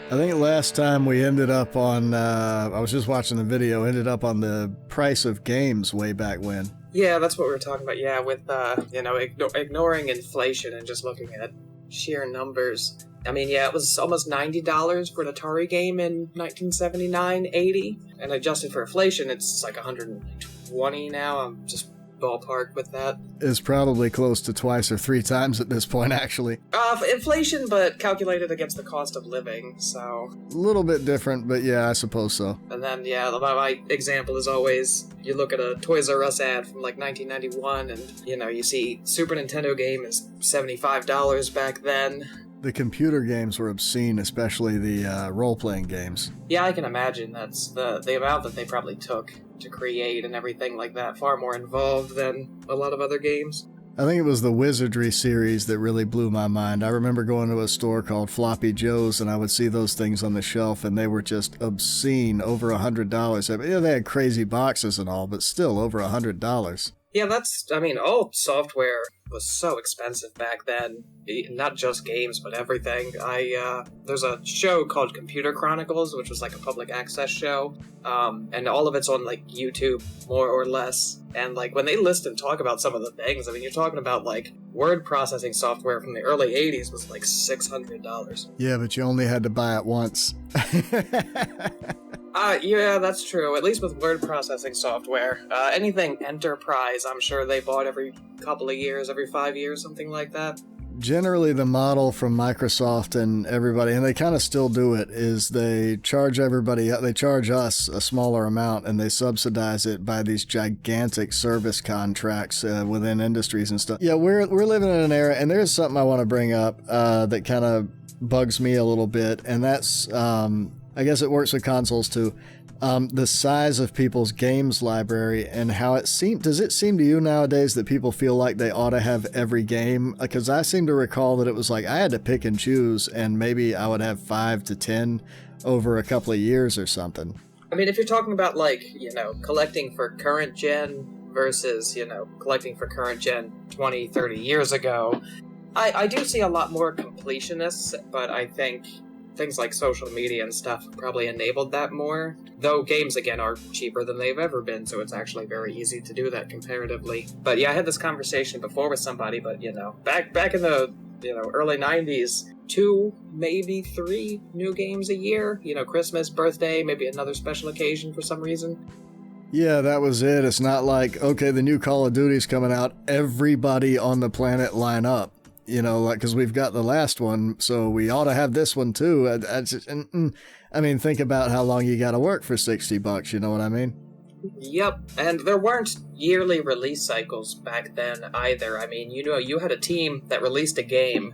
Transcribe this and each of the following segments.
I think last time we ended up on, I was just watching the video, ended up on the price of games way back when. Yeah, that's what we were talking about, yeah, with, ignoring inflation and just looking at sheer numbers. I mean, yeah, it was almost $90 for an Atari game in 1979, 80, and adjusted for inflation, it's like 120 now. I'm just ballpark with that. It's probably close to twice or three times at this point, actually. Inflation, but calculated against the cost of living, so... A little bit different, but yeah, I suppose so. And then, yeah, my example is always, you look at a Toys R Us ad from like 1991, and, you see Super Nintendo game is $75 back then. The computer games were obscene, especially the role-playing games. Yeah, I can imagine. That's the amount that they probably took to create and everything like that, far more involved than a lot of other games. I think it was the Wizardry series that really blew my mind. I remember going to a store called Floppy Joe's, and I would see those things on the shelf, and they were just obscene, over $100. I mean, they had crazy boxes and all, but still over $100. Yeah, all software was so expensive back then. Not just games, but everything. There's a show called Computer Chronicles, which was like a public access show, and all of it's on like YouTube, more or less. And like when they list and talk about some of the things, I mean, you're talking about like word processing software from the early 80s was like $600. Yeah, but you only had to buy it once. Yeah, that's true. At least with word processing software. Anything enterprise, I'm sure they bought every couple of years, every 5 years, something like that. Generally, the model from Microsoft and everybody, and they kind of still do it, is they charge us a smaller amount, and they subsidize it by these gigantic service contracts within industries and stuff. Yeah, we're living in an era, and there's something I want to bring up that kind of bugs me a little bit, and that's... I guess it works with consoles too. The size of people's games library and how does it seem to you nowadays that people feel like they ought to have every game? Because I seem to recall that it was like I had to pick and choose, and maybe I would have 5 to 10 over a couple of years or something. I mean, if you're talking about like, collecting for current gen versus, collecting for current gen 20, 30 years ago, I do see a lot more completionists, but I think things like social media and stuff probably enabled that more. Though games, again, are cheaper than they've ever been, so it's actually very easy to do that comparatively. But yeah, I had this conversation before with somebody, but, back in the, early 90s, 2, maybe 3 new games a year. Christmas, birthday, maybe another special occasion for some reason. Yeah, that was it. It's not like, okay, the new Call of Duty's coming out, everybody on the planet line up. Because we've got the last one, so we ought to have this one too. I mean, think about how long you got to work for $60. You know what I mean? Yep, and there weren't yearly release cycles back then either. I mean, you had a team that released a game.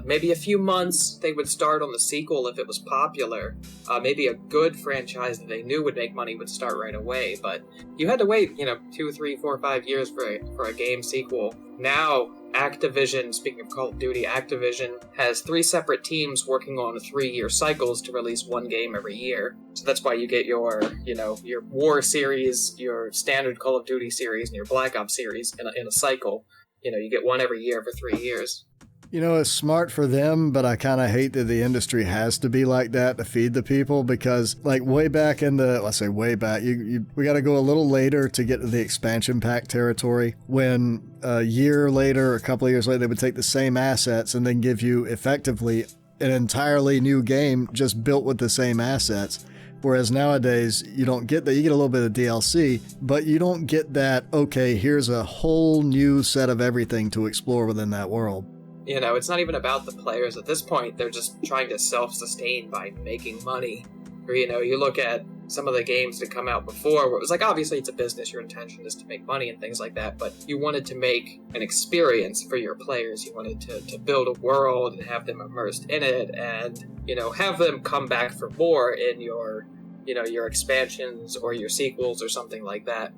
Maybe a few months, they would start on the sequel if it was popular. Maybe a good franchise that they knew would make money would start right away. But you had to wait, 2, 3, 4, 5 years for a game sequel. Now, Activision, speaking of Call of Duty, Activision has 3 separate teams working on 3-year cycles to release one game every year. So that's why you get your War series, your standard Call of Duty series, and your Black Ops series in a cycle. You get one every year for 3 years. It's smart for them, but I kind of hate that the industry has to be like that to feed the people, because like way back in the, let's say way back, we got to go a little later to get to the expansion pack territory, when a year later, a couple of years later, they would take the same assets and then give you effectively an entirely new game just built with the same assets. Whereas nowadays, you don't get that. You get a little bit of DLC, but you don't get that, okay, here's a whole new set of everything to explore within that world. It's not even about the players. At this point, they're just trying to self-sustain by making money. Or, you look at some of the games that come out before, where it was like, obviously it's a business, your intention is to make money and things like that, but you wanted to make an experience for your players. You wanted to build a world and have them immersed in it, and, have them come back for more in your expansions or your sequels or something like that.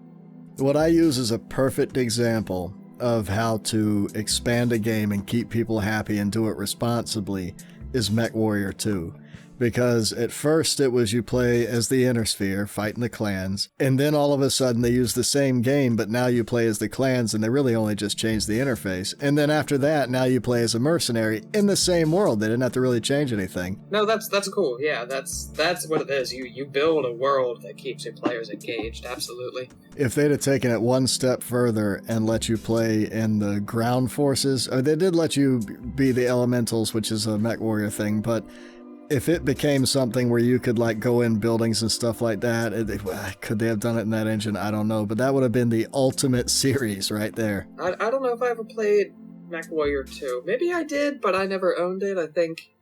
What I use as a perfect example of how to expand a game and keep people happy and do it responsibly is MechWarrior 2. because at first it was you play as the Inner Sphere fighting the clans, and then all of a sudden they use the same game, but now you play as the clans and they really only just changed the interface. And then after that, now you play as a mercenary in the same world. They didn't have to really change anything. No, that's cool. Yeah, that's what it is. You build a world that keeps your players engaged. Absolutely. If they'd have taken it one step further and let you play in the ground forces, or they did let you be the elementals, which is a mech warrior thing, but if it became something where you could like go in buildings and stuff like that, could they have done it in that engine? I don't know, but that would have been the ultimate series right there. I don't know if I ever played Mech Warrior 2. Maybe I did, but I never owned it. I think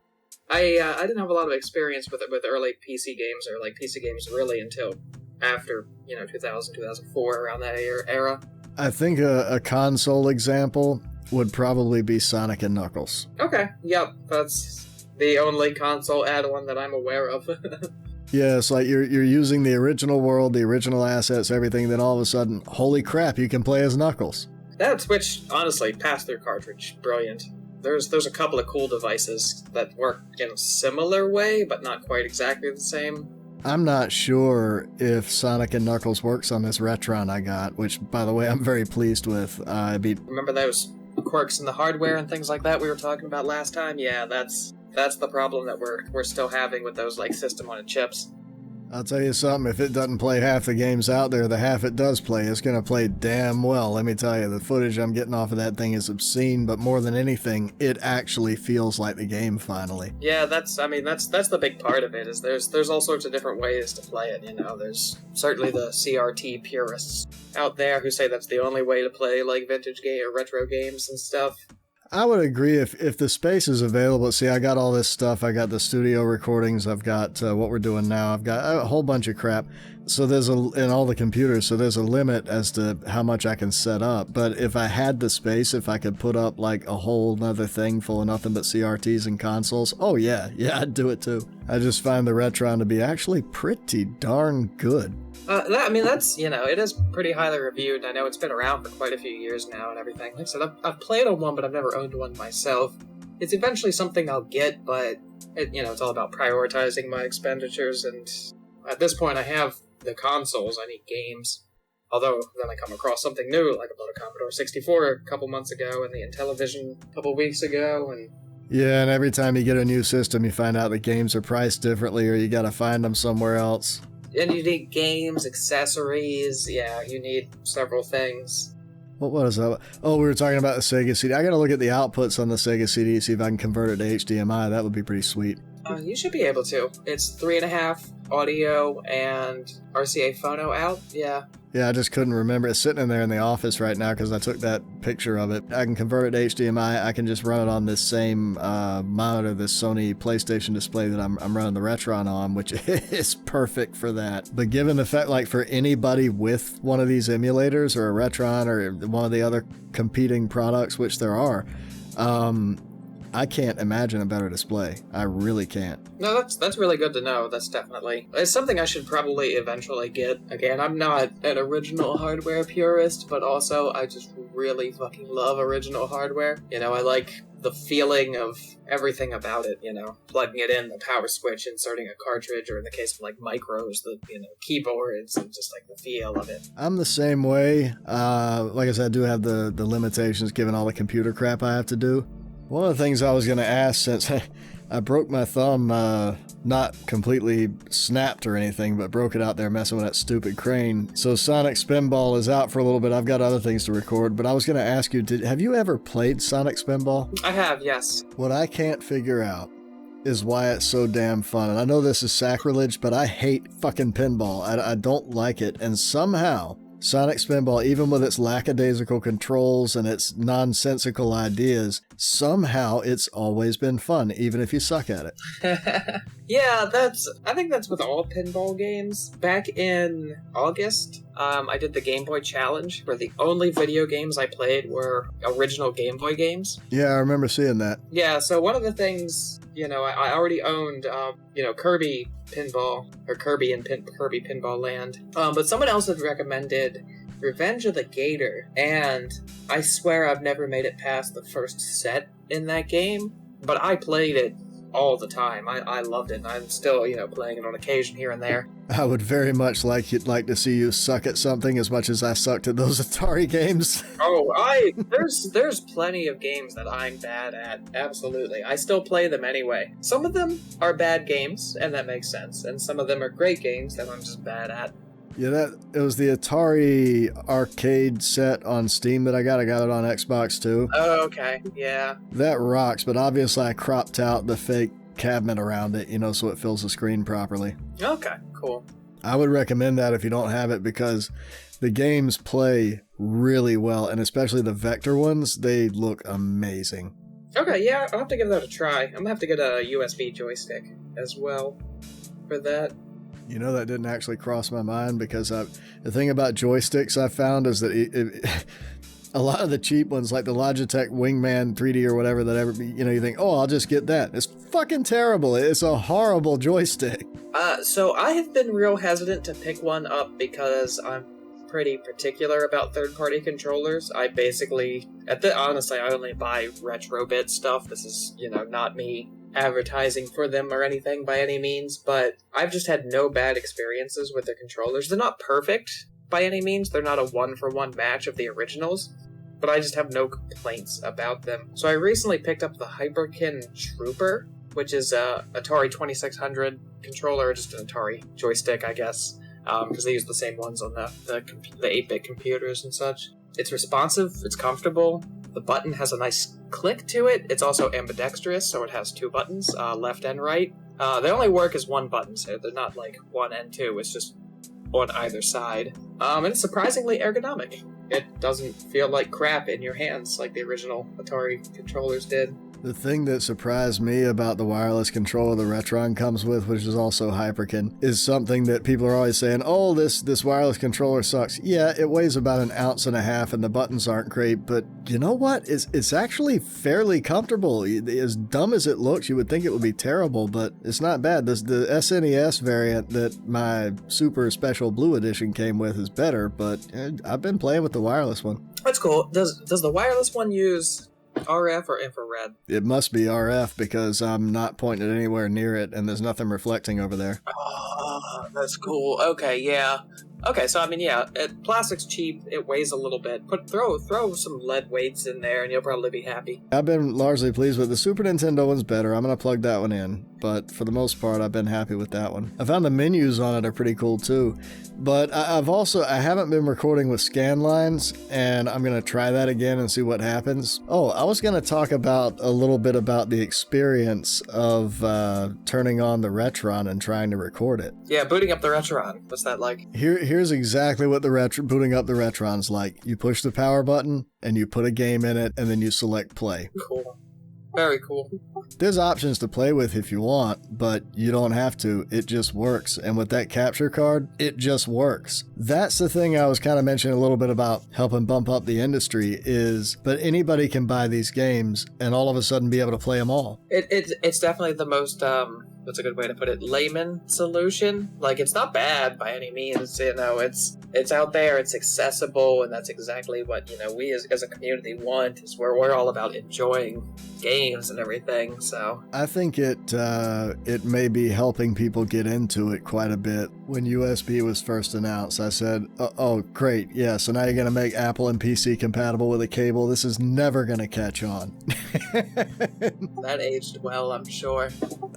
I didn't have a lot of experience with early PC games, or like PC games really until after 2000, 2004, around that era. I think a console example would probably be Sonic and Knuckles. Okay, yep, that's the only console add-on that I'm aware of. Yeah, it's like you're using the original world, the original assets, everything, then all of a sudden, holy crap, you can play as Knuckles. That Switch, honestly, pass-through cartridge, brilliant. There's a couple of cool devices that work in a similar way, but not quite exactly the same. I'm not sure if Sonic and Knuckles works on this Retron I got, which, by the way, I'm very pleased with. Remember those quirks in the hardware and things like that we were talking about last time? Yeah, that's the problem that we're still having with those like system on chips. I'll tell you something, if it doesn't play half the games out there, the half it does play, it's going to play damn well. Let me tell you, the footage I'm getting off of that thing is obscene, but more than anything, it actually feels like the game finally. Yeah, that's the big part of it, is there's all sorts of different ways to play it, There's certainly the CRT purists out there who say that's the only way to play like vintage game or retro games and stuff. I would agree if the space is available. See, I got all this stuff. I got the studio recordings. I've got what we're doing now. I've got a whole bunch of crap. So in all the computers, so there's a limit as to how much I can set up. But if I had the space, if I could put up like a whole nother thing full of nothing but CRTs and consoles, oh yeah, I'd do it too. I just find the Retron to be actually pretty darn good. That's, it is pretty highly reviewed. I know it's been around for quite a few years now and everything. Like I said, I've played on one, but I've never owned one myself. It's eventually something I'll get, but, it's all about prioritizing my expenditures, and at this point I have the consoles, I need games. Although, then I come across something new, like I bought a Commodore 64 a couple months ago, and the Intellivision a couple weeks ago, and... Yeah, and every time you get a new system, you find out the games are priced differently, or you gotta find them somewhere else. And you need games, accessories, you need several things. What was that? Oh, we were talking about the Sega CD. I gotta look at the outputs on the Sega CD, see if I can convert it to HDMI. That would be pretty sweet. You should be able to. It's 3.5 audio and RCA phono out, yeah. Yeah, I just couldn't remember. It's sitting in there in the office right now because I took that picture of it. I can convert it to HDMI. I can just run it on this same monitor, this Sony PlayStation display that I'm running the Retron on, which is perfect for that. But given the fact, like for anybody with one of these emulators or a Retron or one of the other competing products, which there are, I can't imagine a better display. I really can't. No, that's really good to know. That's definitely... It's something I should probably eventually get. Again, I'm not an original hardware purist, but also I just really fucking love original hardware. I like the feeling of everything about it, plugging it in, the power switch, inserting a cartridge, or in the case of like micros, the keyboards, and just like the feel of it. I'm the same way. Like I said, I do have the limitations given all the computer crap I have to do. One of the things I was going to ask, since I broke my thumb, not completely snapped or anything, but broke it out there messing with that stupid crane. So Sonic Spinball is out for a little bit. I've got other things to record, but I was going to ask you, have you ever played Sonic Spinball? I have, yes. What I can't figure out is why it's so damn fun. And I know this is sacrilege, but I hate fucking pinball. I don't like it. And somehow... Sonic Spinball, even with its lackadaisical controls and its nonsensical ideas, somehow it's always been fun, even if you suck at it. Yeah, I think that's with all pinball games. Back in August, I did the Game Boy Challenge, where the only video games I played were original Game Boy games. Yeah, I remember seeing that. Yeah, so one of the things, I already owned, Kirby Pinball, or Kirby and Kirby Pinball Land. But someone else had recommended Revenge of the Gator, and I swear I've never made it past the first set in that game, but I played it all the time. I loved it, and I'm still, playing it on occasion here and there. I would very much like to see you suck at something as much as I sucked at those Atari games. Oh, there's plenty of games that I'm bad at. Absolutely. I still play them anyway. Some of them are bad games, and that makes sense. And some of them are great games that I'm just bad at. Yeah, it was the Atari arcade set on Steam that I got. I got it on Xbox too. Oh, okay. Yeah. That rocks, but obviously I cropped out the fake cabinet around it, so it fills the screen properly. Okay, cool. I would recommend that if you don't have it, because the games play really well, and especially the vector ones, they look amazing. Okay, yeah, I'll have to give that a try. I'm gonna have to get a USB joystick as well for that. That didn't actually cross my mind, because the thing about joysticks I found is that a lot of the cheap ones, like the Logitech Wingman 3D or whatever, you think, oh, I'll just get that. It's fucking terrible. It's a horrible joystick. So I have been real hesitant to pick one up because I'm pretty particular about third-party controllers. I basically, honestly, I only buy retrobit stuff. This is, not me advertising for them or anything by any means, but I've just had no bad experiences with the controllers. They're not perfect by any means. They're not a one-for-one match of the originals, but I just have no complaints about them. So I recently picked up the Hyperkin Trooper, which is a Atari 2600 controller, just an Atari joystick, I guess, because they use the same ones on the 8-bit computers and such. It's responsive, it's comfortable, the button has a nice click to it. It's also ambidextrous, so it has two buttons, left and right. They only work as one button, so they're not like 1 and 2, it's just on either side. And it's surprisingly ergonomic. It doesn't feel like crap in your hands like the original Atari controllers did. The thing that surprised me about the wireless controller the Retron comes with, which is also Hyperkin, is something that people are always saying, oh, this wireless controller sucks. Yeah, it weighs about 1.5 ounces and the buttons aren't great, but you know what? It's actually fairly comfortable. As dumb as it looks, you would think it would be terrible, but it's not bad. The SNES variant that my Super Special Blue Edition came with is better, but I've been playing with the wireless one. That's cool. Does the wireless one use RF or infrared? It must be RF, because I'm not pointing it anywhere near it, and there's nothing reflecting over there. Oh, that's cool. Okay, yeah. Okay, so plastic's cheap. It weighs a little bit. Throw some lead weights in there, and you'll probably be happy. I've been largely pleased with the Super Nintendo one's better. I'm gonna plug that one in, but for the most part, I've been happy with that one. I found the menus on it are pretty cool too. But I haven't been recording with scan lines, and I'm gonna try that again and see what happens. Oh, I was gonna talk about a little bit about the experience of turning on the Retron and trying to record it. Yeah, booting up the Retron. What's that like? Here's exactly what booting up the Retron's like. You push the power button, and you put a game in it, and then you select play. Cool. Very cool. There's options to play with if you want, but you don't have to. It just works. And with that capture card, it just works. That's the thing I was kind of mentioning a little bit about helping bump up the industry but anybody can buy these games and all of a sudden be able to play them all. It's definitely the most, what's a good way to put it, layman solution. Like, it's not bad by any means, it's out there, it's accessible, and that's exactly what, we as a community want, is where we're all about enjoying games and everything, so. I think it may be helping people get into it quite a bit. When USB was first announced, I said, oh, great, yeah, so now you're going to make Apple and PC compatible with a cable. This is never going to catch on. That aged well, I'm sure.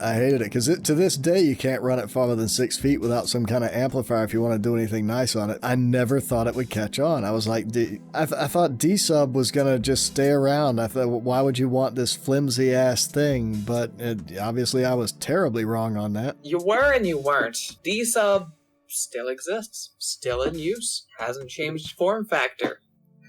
I hated it, because to this day, you can't run it farther than 6 feet without some kind of amplifier if you want to do anything nice on it. I never thought it would catch on. I was like, I thought D-Sub was going to just stay around. I thought, why would you want this flimsy-ass thing? But obviously, I was terribly wrong on that. You were and you weren't. D-Sub still exists, still in use, hasn't changed form factor.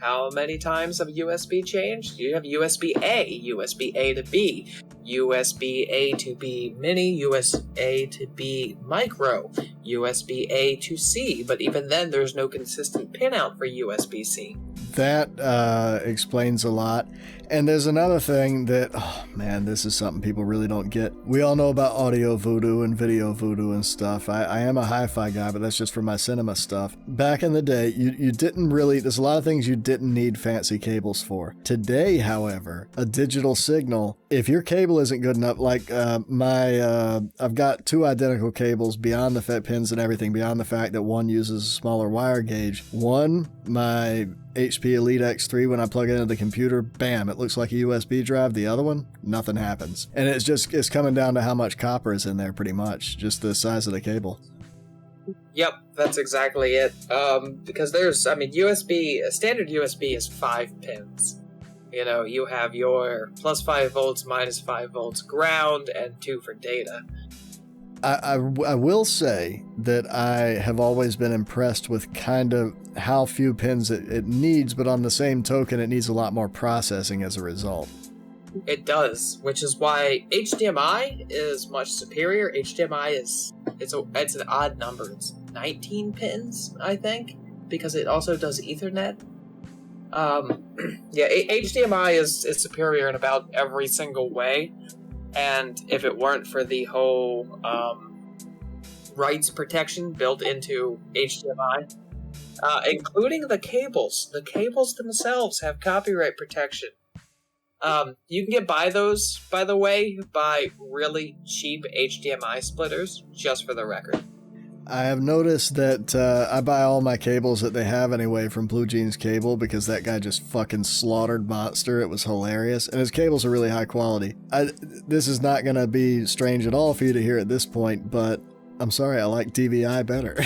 How many times have USB changed? You have USB-A, USB-A to B, USB-A to B mini, USB-A to B micro, USB-A to C, but even then there's no consistent pinout for USB-C. That explains a lot. And there's another thing that, oh man, this is something people really don't get. We all know about audio voodoo and video voodoo and stuff. I am a hi-fi guy, but that's just for my cinema stuff. Back in the day, you didn't really, there's a lot of things you didn't need fancy cables for. Today, however, a digital signal, if your cable isn't good enough, like I've got two identical cables beyond the pins and everything, beyond the fact that one uses a smaller wire gauge. One, my HP Elite X3, when I plug it into the computer, bam, it looks like a USB drive. The other one, nothing happens. And it's coming down to how much copper is in there, pretty much, just the size of the cable. Yep, that's exactly it. Because USB, a standard USB is 5 pins. You know, you have your plus 5 volts, minus 5 volts ground, and 2 for data. I will say that I have always been impressed with kind of how few pins it needs, but on the same token, it needs a lot more processing as a result. It does, which is why HDMI is much superior. HDMI it's an odd number. It's 19 pins, I think, because it also does Ethernet. HDMI is superior in about every single way. And if it weren't for the whole rights protection built into HDMI, including the cables themselves have copyright protection. You can get by those, by the way, by really cheap HDMI splitters, just for the record. I have noticed that I buy all my cables that they have anyway from Blue Jeans Cable because that guy just fucking slaughtered Monster. It was hilarious. And his cables are really high quality. This is not going to be strange at all for you to hear at this point, but I'm sorry, I like DVI better.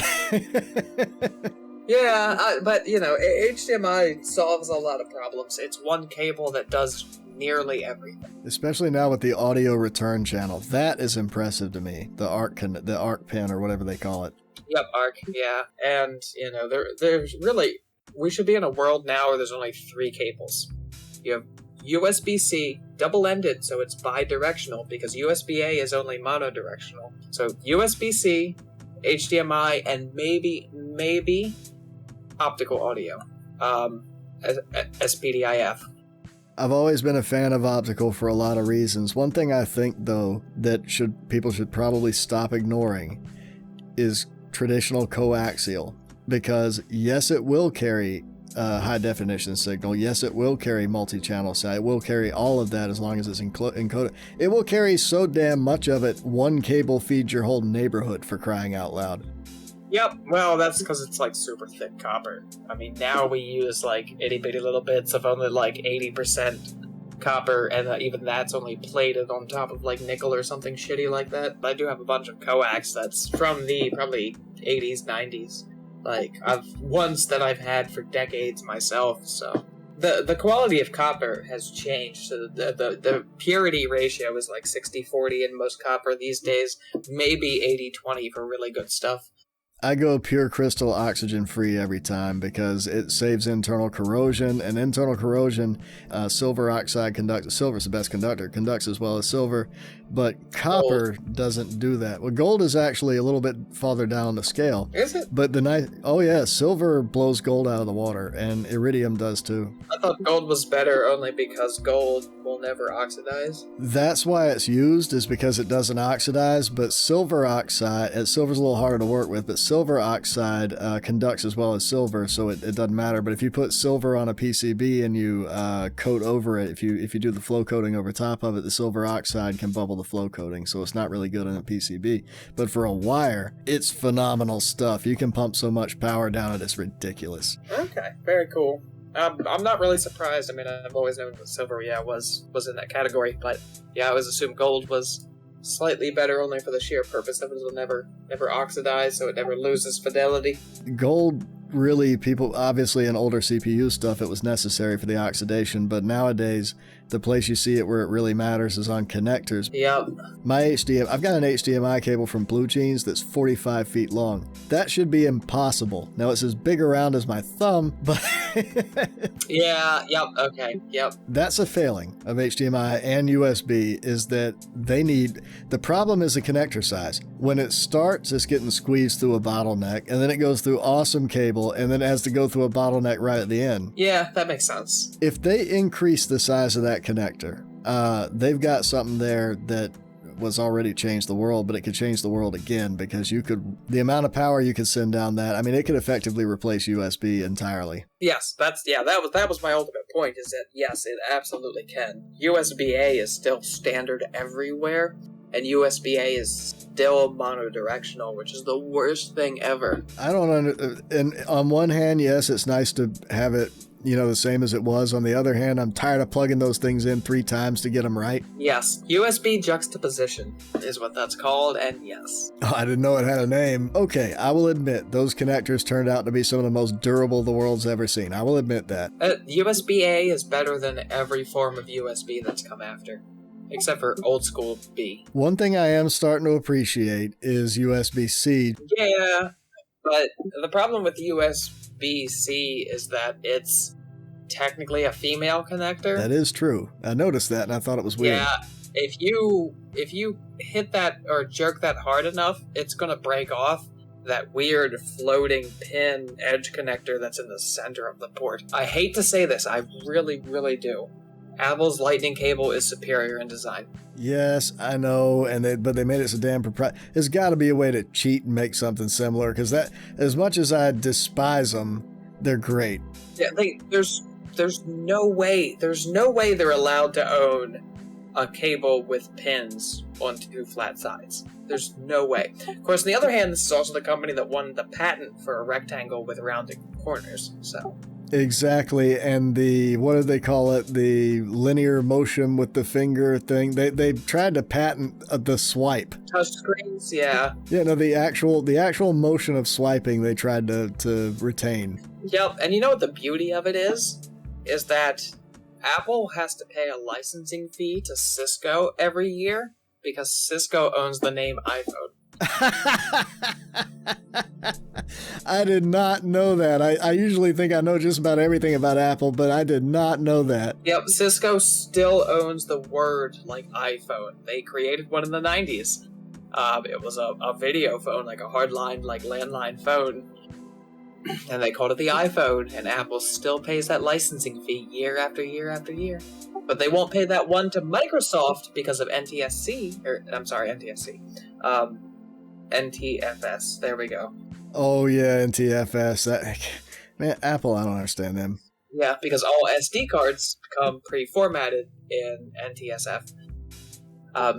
Yeah, but, you know, HDMI solves a lot of problems. It's one cable that does nearly everything. Especially now with the audio return channel. That is impressive to me. The ARC pin or whatever they call it. Yep, ARC, yeah. And, you know, there's really... We should be in a world now where there's only 3 cables. You have USB-C, double-ended, so it's bi-directional, because USB-A is only monodirectional. So USB-C, HDMI, and maybe optical audio. SPDIF. I've always been a fan of optical for a lot of reasons. One thing I think, though, that people should probably stop ignoring is traditional coaxial. Because, yes, it will carry high-definition signal. Yes, it will carry multi-channel signal. It will carry all of that as long as it's encoded. It will carry so damn much of it, one cable feeds your whole neighborhood, for crying out loud. Yep, well, that's because it's, like, super thick copper. I mean, now we use, like, itty-bitty little bits of only, like, 80% copper, and even that's only plated on top of, like, nickel or something shitty like that. I do have a bunch of coax that's from the, probably, 80s, 90s. Like, ones that I've had for decades myself, so... The quality of copper has changed. So the purity ratio is, like, 60-40 in most copper these days. Maybe 80-20 for really good stuff. I go pure crystal oxygen free every time because it saves internal corrosion, and internal corrosion, silver oxide conducts. Silver's the best conductor, conducts as well as silver, but copper doesn't do that. Well, gold is actually a little bit farther down the scale. Is it? But silver blows gold out of the water, and iridium does too. I thought gold was better only because gold will never oxidize. That's why it's used, is because it doesn't oxidize, but silver oxide, silver's a little harder to work with, but silver oxide conducts as well as silver, so it doesn't matter. But if you put silver on a PCB and you coat over it, if you do the flow coating over top of it, the silver oxide can bubble the flow coating, so it's not really good on a PCB. But for a wire, it's phenomenal stuff. You can pump so much power down it, it's ridiculous. Okay, very cool. I'm not really surprised. I mean, I've always known that silver, was in that category, but I always assumed gold was slightly better only for the sheer purpose of it will never oxidize, so it never loses fidelity. Gold, really, people, obviously in older CPU stuff, it was necessary for the oxidation, but nowadays, The place you see it where it really matters is on connectors. Yep. I've got an HDMI cable from Blue Jeans that's 45 feet long. That should be impossible. Now it's as big around as my thumb, but Yeah, yep, okay, yep. that's a failing of HDMI and USB, is that the problem is the connector size. When it starts, it's getting squeezed through a bottleneck, and then it goes through awesome cable, and then it has to go through a bottleneck right at the end. Yeah, that makes sense. If they increase the size of that connector, they've got something there that was already changed the world, but it could change the world again, because the amount of power you could send down that, I mean, it could effectively replace USB entirely. Yes, that was my ultimate point, is that yes, it absolutely can. USB-A is still standard everywhere, and USB-A is still monodirectional, which is the worst thing ever. And on one hand, yes, it's nice to have it, the same as it was. On the other hand, I'm tired of plugging those things in 3 times to get them right. Yes, USB juxtaposition is what that's called, and yes. Oh, I didn't know it had a name. Okay, I will admit, those connectors turned out to be some of the most durable the world's ever seen. I will admit that. USB-A is better than every form of USB that's come after, except for old school B. One thing I am starting to appreciate is USB-C. Yeah, but the problem with USB-C is that it's technically a female connector. That is true. I noticed that and I thought it was weird. Yeah, if you hit that or jerk that hard enough, it's gonna break off that weird floating pin edge connector that's in the center of the port. I hate to say this, I really, really do. Apple's lightning cable is superior in design. Yes, I know, but they made it so damn proprietary. There's got to be a way to cheat and make something similar, because that, as much as I despise them, they're great. Yeah, there's no way they're allowed to own a cable with pins on 2 flat sides. There's no way. Of course, on the other hand, this is also the company that won the patent for a rectangle with rounded corners, so... Exactly, and what do they call it? The linear motion with the finger thing. They tried to patent the swipe. Touchscreens, yeah. Yeah, no, the actual motion of swiping they tried to retain. Yep, and you know what the beauty of it is? Is that Apple has to pay a licensing fee to Cisco every year because Cisco owns the name iPhone. I did not know that. I usually think I know just about everything about Apple, but I did not know that. Yep, Cisco still owns the word like iPhone. They created one in the 90s. It was a video phone, like a hardline, like landline phone. And they called it the iPhone, and Apple still pays that licensing fee year after year after year. But they won't pay that one to Microsoft because of NTSC. NTFS. There we go. Oh yeah, NTFS. Man, Apple, I don't understand them. Yeah, because all SD cards come pre-formatted in NTSF.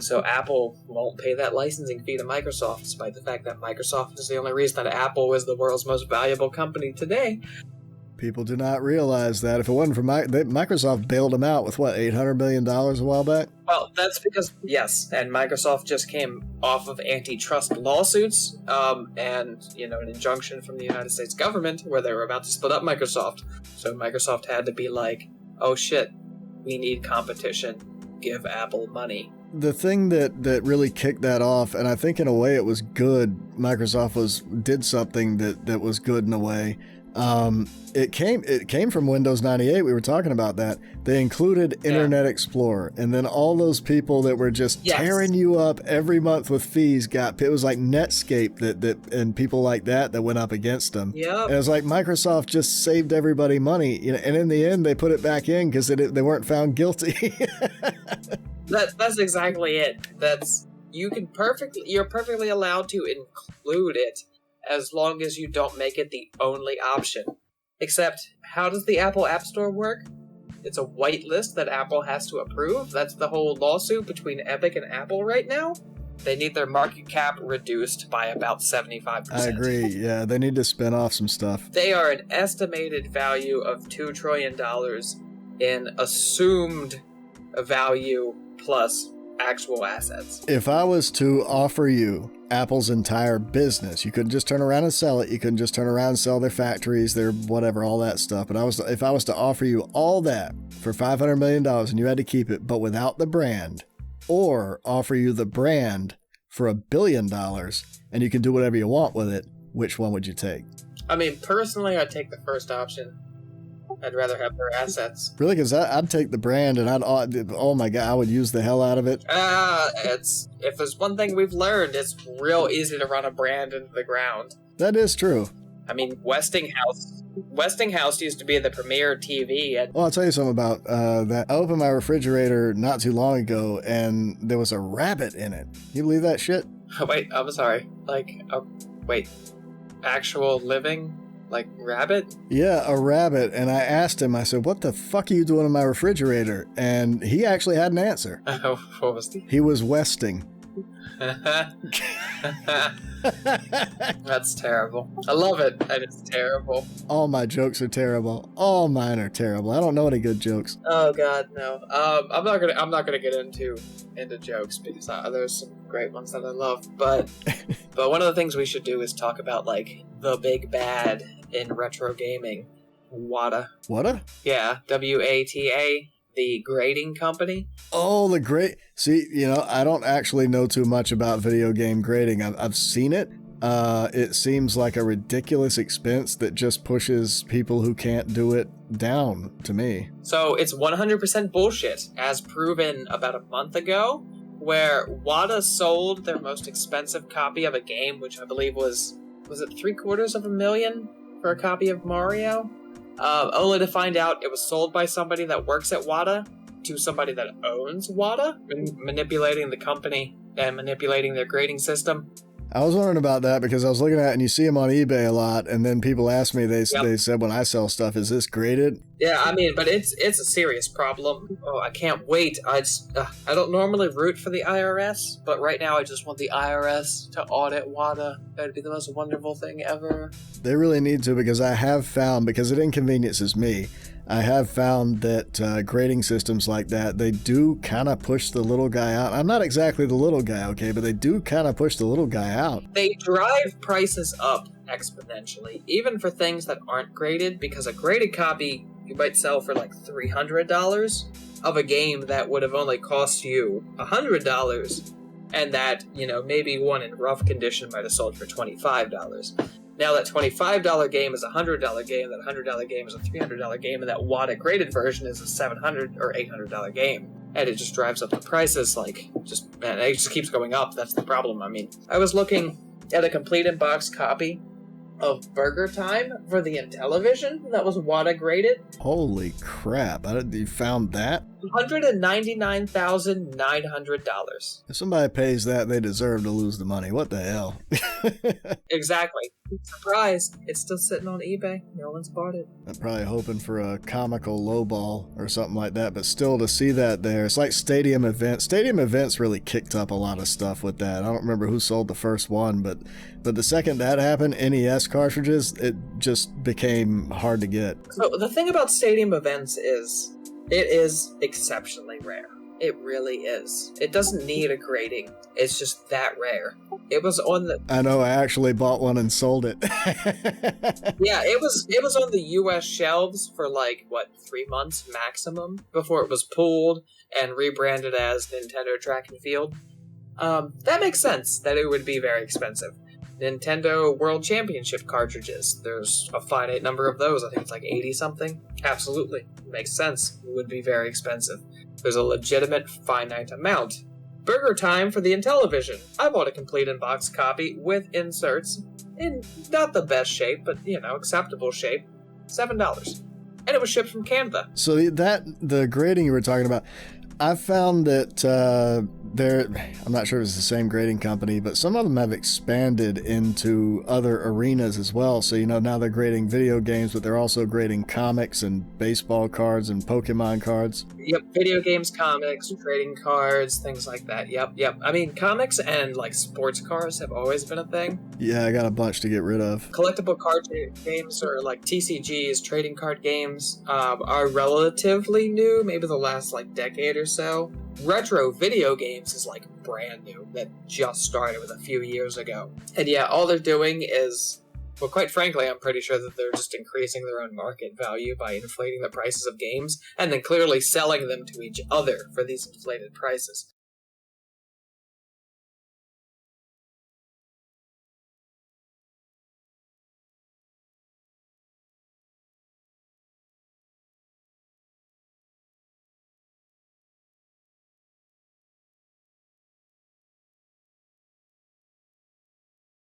So Apple won't pay that licensing fee to Microsoft, despite the fact that Microsoft is the only reason that Apple is the world's most valuable company today. People do not realize that. If it wasn't for Microsoft bailed them out with, what, $800 million a while back? Well, that's because, yes, and Microsoft just came off of antitrust lawsuits, and, an injunction from the United States government where they were about to split up Microsoft. So Microsoft had to be like, oh shit, we need competition, give Apple money. The thing that really kicked that off, and I think in a way it was good, Microsoft did something that was good in a way. It came from Windows 98. We were talking about that. They included Internet Explorer, and then all those people that were just tearing you up every month with fees it was like Netscape that and people like that went up against them. Yeah, and it was like Microsoft just saved everybody money, and in the end they put it back in because they weren't found guilty. That's exactly it. You're perfectly allowed to include it as long as you don't make it the only option. Except, how does the Apple App Store work? It's a white list that Apple has to approve. That's the whole lawsuit between Epic and Apple right now. They need their market cap reduced by about 75%. I agree, yeah. They need to spin off some stuff. They are an estimated value of $2 trillion in assumed value plus actual assets. If I was to offer you Apple's entire business, you couldn't just turn around and sell it. You couldn't just turn around and sell their factories, their whatever, all that stuff. But if I was to offer you all that for $500 million and you had to keep it, but without the brand, or offer you the brand for $1 billion and you can do whatever you want with it, which one would you take? I mean, personally, I'd take the first option. I'd rather have their assets. Really? Because I'd take the brand and oh my God, I would use the hell out of it. If there's one thing we've learned, it's real easy to run a brand into the ground. That is true. I mean, Westinghouse used to be the premier TV. And well, I'll tell you something about that. I opened my refrigerator not too long ago, and there was a rabbit in it. You believe that shit? Wait, I'm sorry. Actual living, rabbit? Yeah, a rabbit. And I asked him, I said, what the fuck are you doing in my refrigerator? And he actually had an answer. What was he was westing. That's terrible. I love it, and it's terrible. All my jokes are terrible. All mine are terrible. I don't know any good jokes. Oh God, no. I'm not gonna get into jokes because there's some great ones that I love. But one of the things we should do is talk about the big bad in retro gaming, WATA. WATA? Yeah, WATA. The grading company. Oh, the grade. See, I don't actually know too much about video game grading. I've seen it. It seems like a ridiculous expense that just pushes people who can't do it down to me. So it's 100% bullshit, as proven about a month ago, where WATA sold their most expensive copy of a game, which I believe was it $750,000 for a copy of Mario? Only to find out it was sold by somebody that works at WATA to somebody that owns WATA, manipulating the company and manipulating their grading system. I was wondering about that because I was looking at it and you see them on eBay a lot, and then people ask me, they said when I sell stuff, is this graded? Yeah, I mean, but it's a serious problem. Oh, I can't wait. I don't normally root for the IRS, but right now I just want the IRS to audit WATA. That'd be the most wonderful thing ever. They really need to, because I have found, because it inconveniences me, I have found that grading systems like that, they do kind of push the little guy out. I'm not exactly the little guy, okay, but they do kind of push the little guy out. They drive prices up exponentially, even for things that aren't graded, because a graded copy you might sell for $300 of a game that would have only cost you $100, and that, maybe one in rough condition might have sold for $25. Now that $25 game is a $100 game, that $100 game is a $300 game, and that WATA graded version is a $700 or $800 game. And it just drives up the prices, it just keeps going up. That's the problem. I mean, I was looking at a complete in-box copy of Burger Time for the Intellivision that was WATA graded. Holy crap. You found that? $199,900. If somebody pays that, they deserve to lose the money. What the hell? Exactly. Surprise! It's still sitting on eBay. No one's bought it. I'm probably hoping for a comical lowball or something like that, but still to see that there. It's like Stadium Events. Stadium Events really kicked up a lot of stuff with that. I don't remember who sold the first one, but the second that happened, NES cartridges, it just became hard to get. So the thing about Stadium Events is it is exceptionally rare. It really is. It doesn't need a grading. It's just that rare. It was on the... I know, I actually bought one and sold it. Yeah, it was on the US shelves for 3 months maximum before it was pulled and rebranded as Nintendo Track and Field. That makes sense that it would be very expensive. Nintendo World Championship cartridges. There's a finite number of those. I think it's 80-something. Absolutely. Makes sense. It would be very expensive. There's a legitimate finite amount. Burger Time for the Intellivision. I bought a complete in-box copy with inserts. In not the best shape, but, acceptable shape. $7. And it was shipped from Canada. So the grading you were talking about, I found that I'm not sure if it's the same grading company, but some of them have expanded into other arenas as well. So, now they're grading video games, but they're also grading comics and baseball cards and Pokemon cards. Yep, video games, comics, trading cards, things like that. Yep. I mean, comics and sports cars have always been a thing. Yeah, I got a bunch to get rid of. Collectible card games or TCGs, trading card games, are relatively new, maybe the last decade or so. Retro video games is brand new, that just started with a few years ago. And yeah, all they're doing is Well, quite frankly, I'm pretty sure that they're just increasing their own market value by inflating the prices of games and then clearly selling them to each other for these inflated prices.